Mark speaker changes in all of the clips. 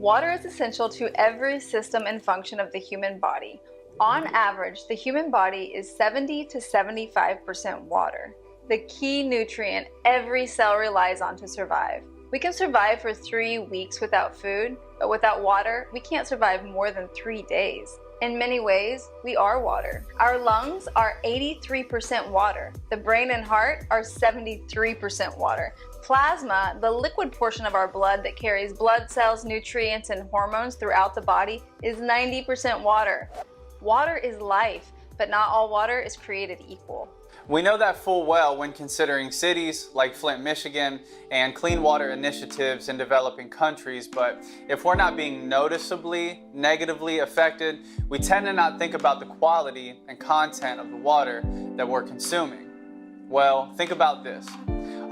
Speaker 1: Water is essential to every system and function of the human body. On average, the human body is 70 to 75% water, the key nutrient every cell relies on to survive. We can survive for 3 weeks without food, but without water, we can't survive more than 3 days. In many ways, we are water. Our lungs are 83% water. The brain and heart are 73% water. Plasma, the liquid portion of our blood that carries blood cells, nutrients, and hormones throughout the body, is 90% water. Water is life, but not all water is created equal.
Speaker 2: We know that full well when considering cities like Flint, Michigan, and clean water initiatives in developing countries, but if we're not being noticeably negatively affected, we tend to not think about the quality and content of the water that we're consuming. Well, think about this.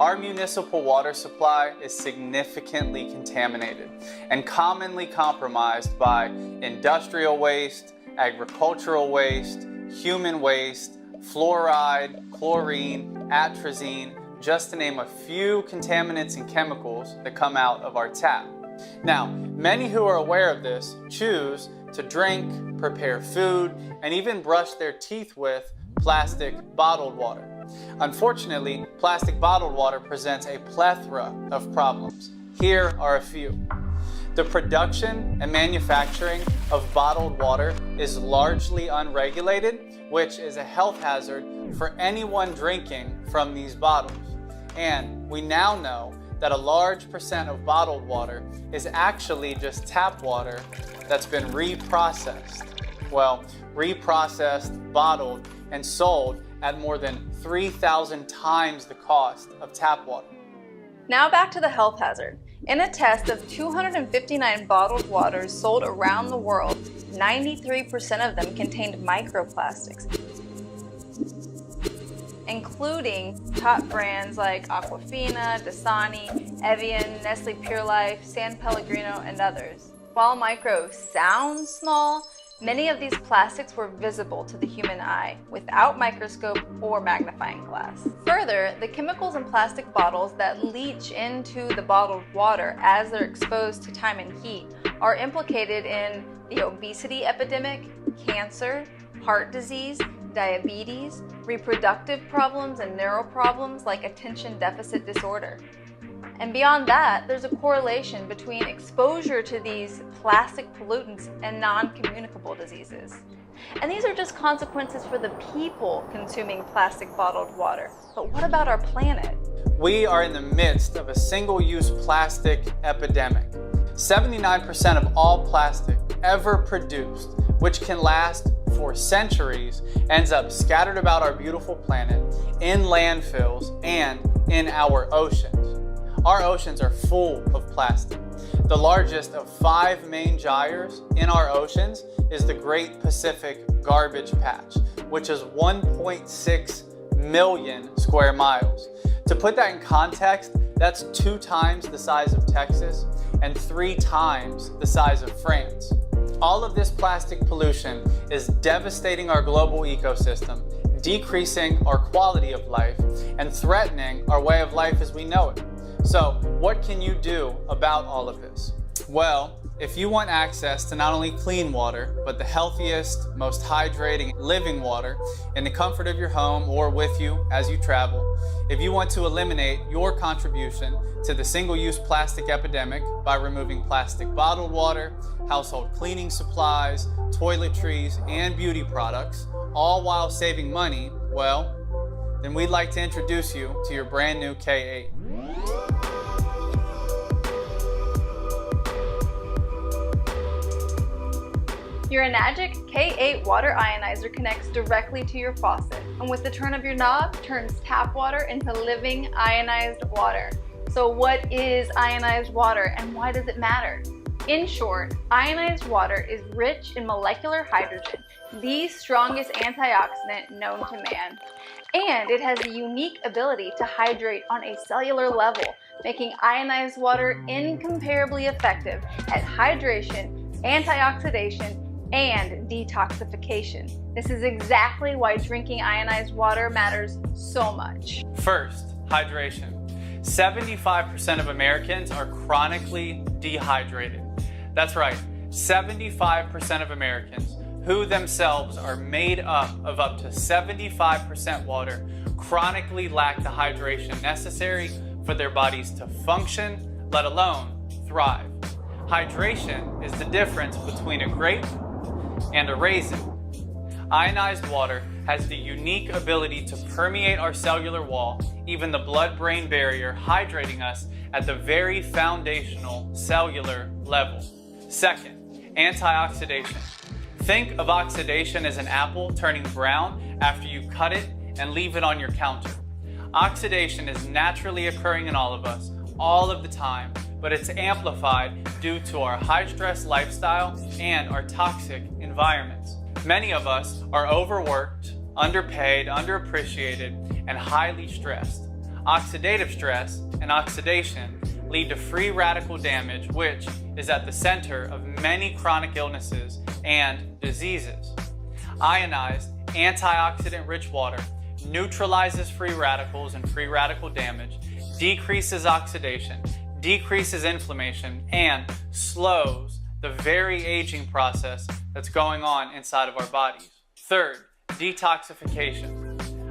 Speaker 2: Our municipal water supply is significantly contaminated and commonly compromised by industrial waste, agricultural waste, human waste, fluoride, chlorine, atrazine, just to name a few contaminants and chemicals that come out of our tap. Now, many who are aware of this choose to drink, prepare food, and even brush their teeth with plastic bottled water. Unfortunately, plastic bottled water presents a plethora of problems. Here are a few. The production and manufacturing of bottled water is largely unregulated, which is a health hazard for anyone drinking from these bottles. And we now know that a large percent of bottled water is actually just tap water that's been reprocessed. Well, reprocessed, bottled, and sold at more than 3,000 times the cost of tap water.
Speaker 1: Now back to the health hazard. In a test of 259 bottled waters sold around the world, 93% of them contained microplastics, including top brands like Aquafina, Dasani, Evian, Nestle Pure Life, San Pellegrino, and others. While micro sounds small, many of these plastics were visible to the human eye without microscope or magnifying glass. Further, the chemicals in plastic bottles that leach into the bottled water as they're exposed to time and heat are implicated in the obesity epidemic, cancer, heart disease, diabetes, reproductive problems, and neural problems like attention deficit disorder. And beyond that, there's a correlation between exposure to these plastic pollutants and non-communicable diseases. And these are just consequences for the people consuming plastic bottled water. But what about our planet?
Speaker 2: We are in the midst of a single-use plastic epidemic. 79% of all plastic ever produced, which can last for centuries, ends up scattered about our beautiful planet, in landfills, and in our oceans. Our oceans are full of plastic. The largest of 5 main gyres in our oceans is the Great Pacific Garbage Patch, which is 1.6 million square miles. To put that in context, that's 2 times the size of Texas and 3 times the size of France. All of this plastic pollution is devastating our global ecosystem, decreasing our quality of life, and threatening our way of life as we know it. So, what can you do about all of this? Well, if you want access to not only clean water, but the healthiest, most hydrating, living water in the comfort of your home or with you as you travel, if you want to eliminate your contribution to the single-use plastic epidemic by removing plastic bottled water, household cleaning supplies, toiletries, and beauty products, all while saving money, well, then we'd like to introduce you to your brand new K8.
Speaker 1: Your Enagic K8 water ionizer connects directly to your faucet, and with the turn of your knob, turns tap water into living ionized water. So what is ionized water and why does it matter? In short, ionized water is rich in molecular hydrogen, the strongest antioxidant known to man. And it has the unique ability to hydrate on a cellular level, making ionized water incomparably effective at hydration, antioxidation, and detoxification. This is exactly why drinking ionized water matters so much.
Speaker 2: First, hydration. 75% of Americans are chronically dehydrated. That's right, 75% of Americans, who themselves are made up to 75% water, chronically lack the hydration necessary for their bodies to function, let alone thrive. Hydration is the difference between a grape and a raisin. Ionized water has the unique ability to permeate our cellular wall, even the blood-brain barrier, hydrating us at the very foundational cellular level. Second, antioxidation. Think of oxidation as an apple turning brown after you cut it and leave it on your counter. Oxidation is naturally occurring in all of us, all of the time, but it's amplified due to our high-stress lifestyle and our toxic environments. Many of us are overworked, underpaid, underappreciated, and highly stressed. Oxidative stress and oxidation lead to free radical damage, which is at the center of many chronic illnesses and diseases. Ionized, antioxidant-rich water neutralizes free radicals and free radical damage, decreases oxidation, decreases inflammation, and slows the very aging process that's going on inside of our bodies. Third, detoxification.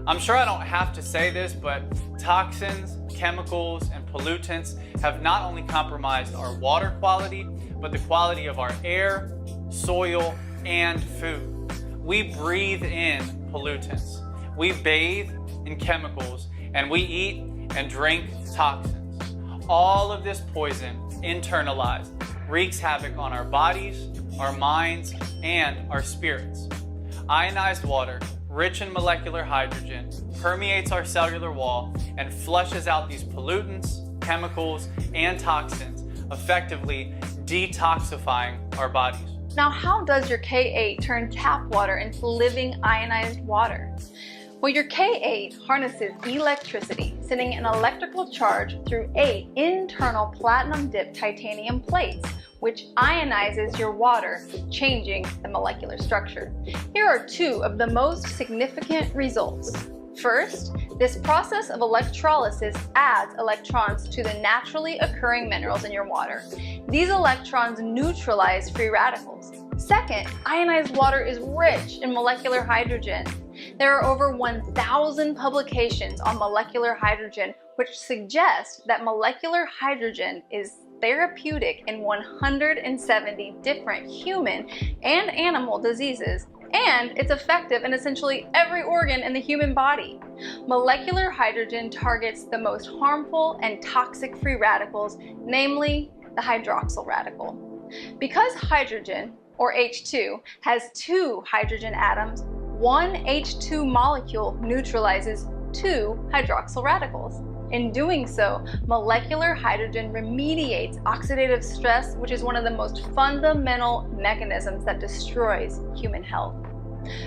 Speaker 2: I'm sure I don't have to say this, but toxins, chemicals, and pollutants have not only compromised our water quality, but the quality of our air, soil, and food. We breathe in pollutants. We bathe in chemicals, and we eat and drink toxins. All of this poison, internalized, wreaks havoc on our bodies, our minds, and our spirits. Ionized water, rich in molecular hydrogen, permeates our cellular wall and flushes out these pollutants, chemicals, and toxins, effectively detoxifying our bodies.
Speaker 1: Now, how does your K8 turn tap water into living ionized water? Well, your K8 harnesses electricity, sending an electrical charge through 8 internal platinum-dipped titanium plates, which ionizes your water, changing the molecular structure. Here are 2 of the most significant results. First, this process of electrolysis adds electrons to the naturally occurring minerals in your water. These electrons neutralize free radicals. Second, ionized water is rich in molecular hydrogen. There are over 1,000 publications on molecular hydrogen, which suggest that molecular hydrogen is therapeutic in 170 different human and animal diseases, and it's effective in essentially every organ in the human body. Molecular hydrogen targets the most harmful and toxic free radicals, namely the hydroxyl radical. Because hydrogen, or H2, has 2 hydrogen atoms, one H2 molecule neutralizes 2 hydroxyl radicals. In doing so, molecular hydrogen remediates oxidative stress, which is one of the most fundamental mechanisms that destroys human health.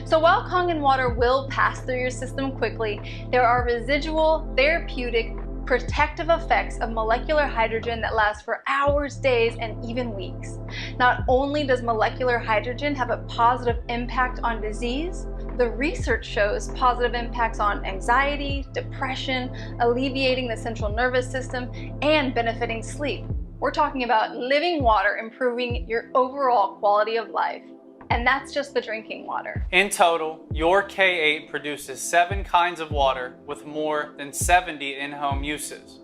Speaker 1: So while Kangen water will pass through your system quickly, there are residual, therapeutic, protective effects of molecular hydrogen that last for hours, days, and even weeks. Not only does molecular hydrogen have a positive impact on disease, the research shows positive impacts on anxiety, depression, alleviating the central nervous system, and benefiting sleep. We're talking about living water improving your overall quality of life. And that's just the drinking water.
Speaker 2: In total, your K8 produces 7 kinds of water with more than 70 in-home uses.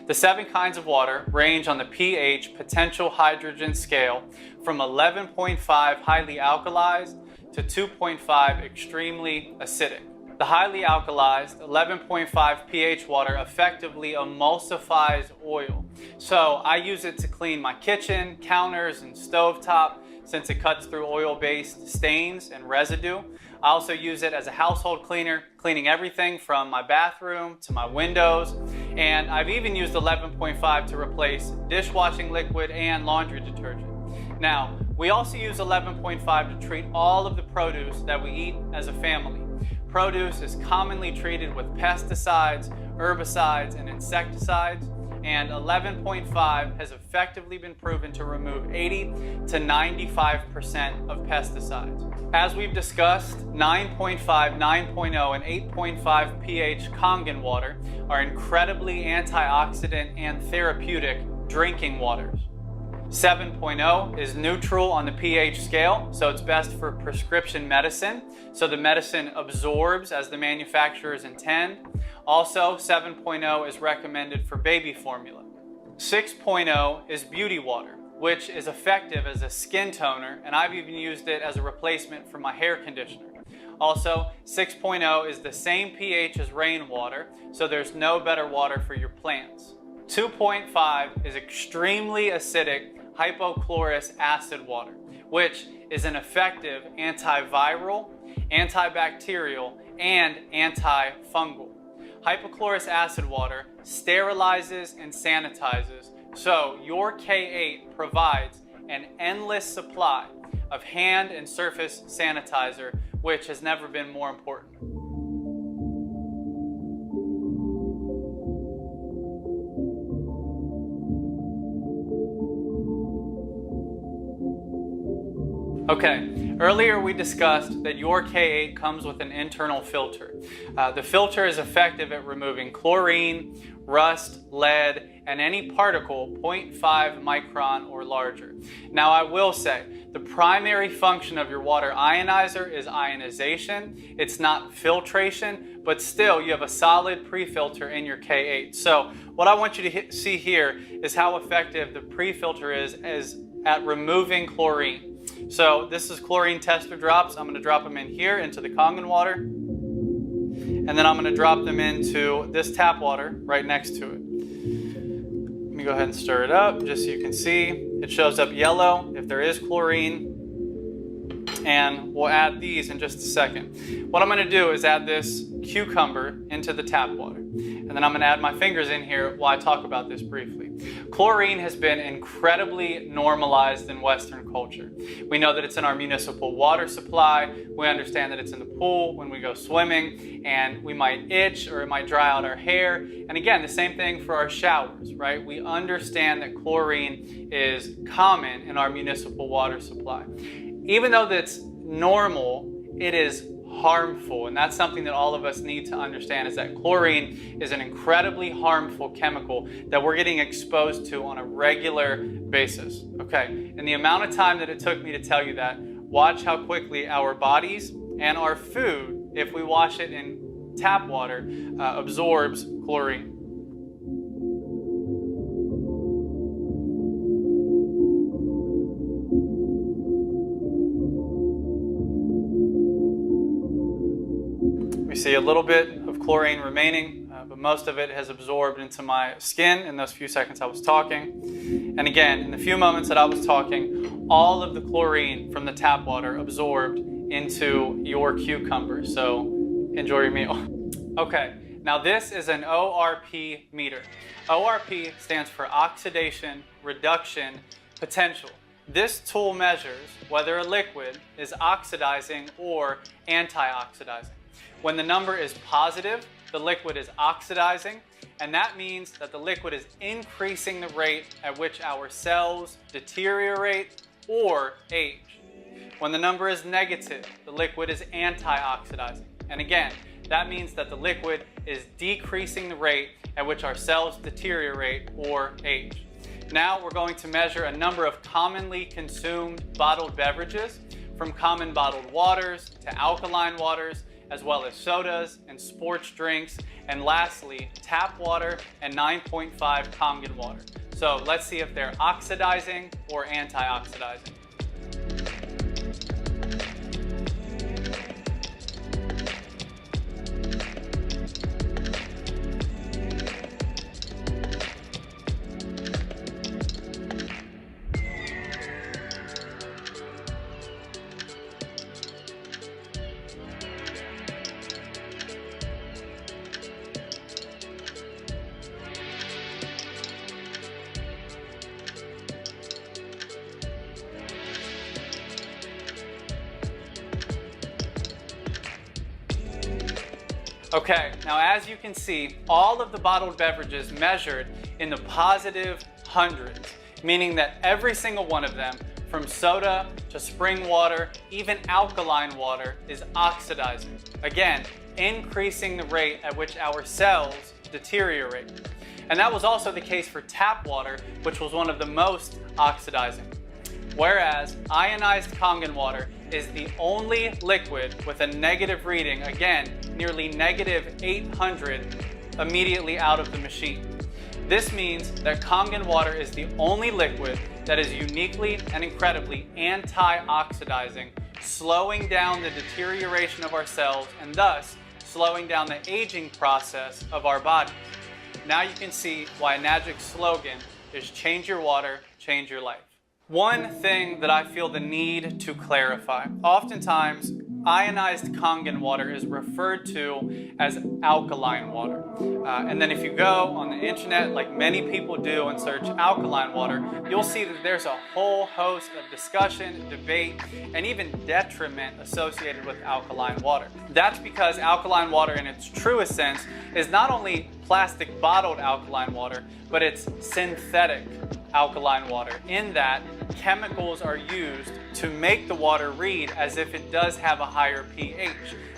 Speaker 2: The 7 kinds of water range on the pH potential hydrogen scale from 11.5 highly alkalized to 2.5 extremely acidic. The highly alkalized 11.5 pH water effectively emulsifies oil. So I use it to clean my kitchen, counters, and stovetop, since it cuts through oil-based stains and residue. I also use it as a household cleaner, cleaning everything from my bathroom to my windows. And I've even used 11.5 to replace dishwashing liquid and laundry detergent. Now, we also use 11.5 to treat all of the produce that we eat as a family. Produce is commonly treated with pesticides, herbicides, and insecticides, and 11.5 has effectively been proven to remove 80 to 95% of pesticides. As we've discussed, 9.5, 9.0, and 8.5 pH Kangen water are incredibly antioxidant and therapeutic drinking waters. 7.0 is neutral on the pH scale, so it's best for prescription medicine. So the medicine absorbs as the manufacturers intend. Also, 7.0 is recommended for baby formula. 6.0 is beauty water, which is effective as a skin toner, and I've even used it as a replacement for my hair conditioner. Also, 6.0 is the same pH as rainwater, so there's no better water for your plants. 2.5 is extremely acidic hypochlorous acid water, which is an effective antiviral, antibacterial, and antifungal. Hypochlorous acid water sterilizes and sanitizes, so your K8 provides an endless supply of hand and surface sanitizer, which has never been more important. Okay, earlier we discussed that your K8 comes with an internal filter. The filter is effective at removing chlorine, rust, lead, and any particle 0.5 micron or larger. Now I will say, the primary function of your water ionizer is ionization. It's not filtration, but still you have a solid pre-filter in your K8. So what I want you to see here is how effective the pre-filter is at removing chlorine. So this is chlorine tester drops. I'm going to drop them in here into the Kangen water. And then I'm going to drop them into this tap water right next to it. Let me go ahead and stir it up just so you can see. It shows up yellow if there is chlorine. And we'll add these in just a second. What I'm going to do is add this cucumber into the tap water. And then I'm going to add my fingers in here while I talk about this briefly. Chlorine has been incredibly normalized in Western culture. We know that it's in our municipal water supply. We understand that it's in the pool when we go swimming, and we might itch or it might dry out our hair. And again, the same thing for our showers, right? We understand that chlorine is common in our municipal water supply. Even though that's normal, it is harmful, and that's something that all of us need to understand, is that chlorine is an incredibly harmful chemical that we're getting exposed to on a regular basis. Okay, and the amount of time that it took me to tell you that, watch how quickly our bodies and our food, if we wash it in tap water, absorbs chlorine. We see a little bit of chlorine remaining, but most of it has absorbed into my skin in those few seconds I was talking. And again, in the few moments that I was talking, all of the chlorine from the tap water absorbed into your cucumber. So enjoy your meal. Okay, now this is an ORP meter. ORP stands for oxidation reduction potential. This tool measures whether a liquid is oxidizing or antioxidizing. When the number is positive, the liquid is oxidizing, and that means that the liquid is increasing the rate at which our cells deteriorate or age. When the number is negative, the liquid is antioxidizing. And again, that means that the liquid is decreasing the rate at which our cells deteriorate or age. Now we're going to measure a number of commonly consumed bottled beverages, from common bottled waters to alkaline waters, as well as sodas and sports drinks, and lastly, tap water and 9.5 Kangen water. So let's see if they're oxidizing or antioxidizing. Okay, now as you can see, all of the bottled beverages measured in the positive hundreds, meaning that every single one of them, from soda to spring water, even alkaline water, is oxidizing. Again, increasing the rate at which our cells deteriorate. And that was also the case for tap water, which was one of the most oxidizing. Whereas ionized Kangen water is the only liquid with a negative reading, again, nearly negative 800 immediately out of the machine. This means that Kangen water is the only liquid that is uniquely and incredibly anti-oxidizing, slowing down the deterioration of our cells and thus slowing down the aging process of our bodies. Now you can see why Enagic's slogan is change your water, change your life. One thing that I feel the need to clarify, oftentimes ionized Kangen water is referred to as alkaline water. And then if you go on the internet, like many people do, and search alkaline water, you'll see that there's a whole host of discussion, debate, and even detriment associated with alkaline water. That's because alkaline water in its truest sense is not only plastic bottled alkaline water, but it's synthetic alkaline water, in that chemicals are used to make the water read as if it does have a higher pH,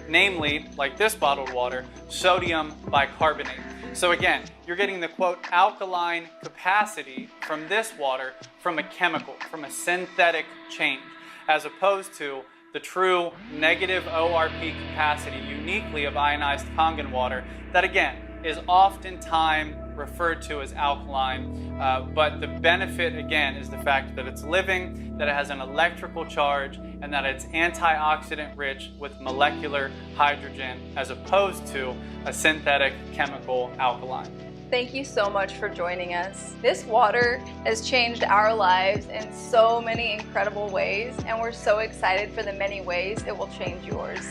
Speaker 2: namely, like this bottled water, sodium bicarbonate. So again, you're getting the quote alkaline capacity from this water from a chemical, from a synthetic change, as opposed to the true negative ORP capacity uniquely of ionized Kangen water that again is oftentimes referred to as alkaline, but the benefit again is the fact that it's living, that it has an electrical charge, and that it's antioxidant rich with molecular hydrogen as opposed to a synthetic chemical alkaline.
Speaker 1: Thank you so much for joining us. This water has changed our lives in so many incredible ways, and we're so excited for the many ways it will change yours.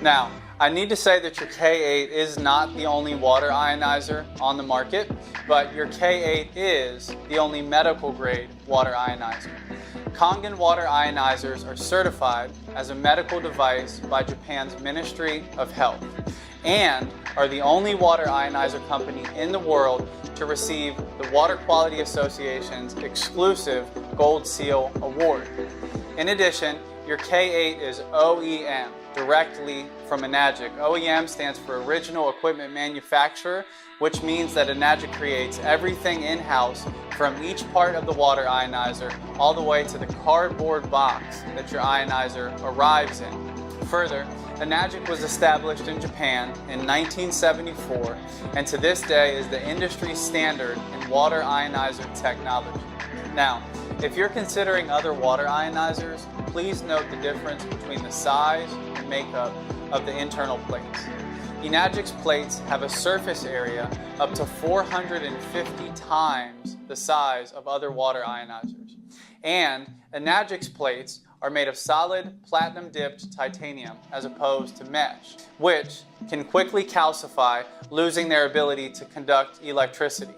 Speaker 2: Now, I need to say that your K8 is not the only water ionizer on the market, but your K8 is the only medical grade water ionizer. Kangen water ionizers are certified as a medical device by Japan's Ministry of Health and are the only water ionizer company in the world to receive the Water Quality Association's exclusive Gold Seal Award. In addition, your K8 is OEM, directly from Enagic. OEM stands for Original Equipment Manufacturer, which means that Enagic creates everything in-house from each part of the water ionizer all the way to the cardboard box that your ionizer arrives in. Further, Enagic was established in Japan in 1974 and to this day is the industry standard in water ionizer technology. Now, if you're considering other water ionizers, please note the difference between the size and makeup of the internal plates. Enagic's plates have a surface area up to 450 times the size of other water ionizers. And Enagic's plates are made of solid platinum-dipped titanium as opposed to mesh, which can quickly calcify, losing their ability to conduct electricity.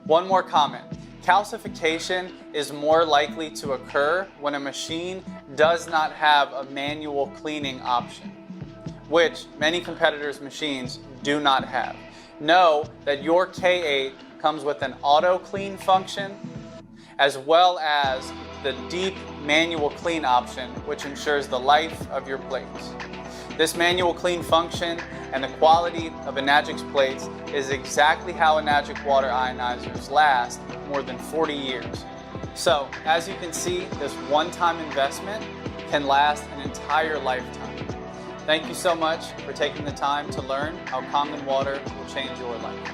Speaker 2: One more comment. Calcification is more likely to occur when a machine does not have a manual cleaning option, which many competitors' machines do not have. Know that your K8 comes with an auto clean function as well as the deep manual clean option, which ensures the life of your plates. This manual clean function and the quality of Enagic's plates is exactly how Enagic water ionizers last more than 40 years. So, as you can see, this one-time investment can last an entire lifetime. Thank you so much for taking the time to learn how Kangen water will change your life.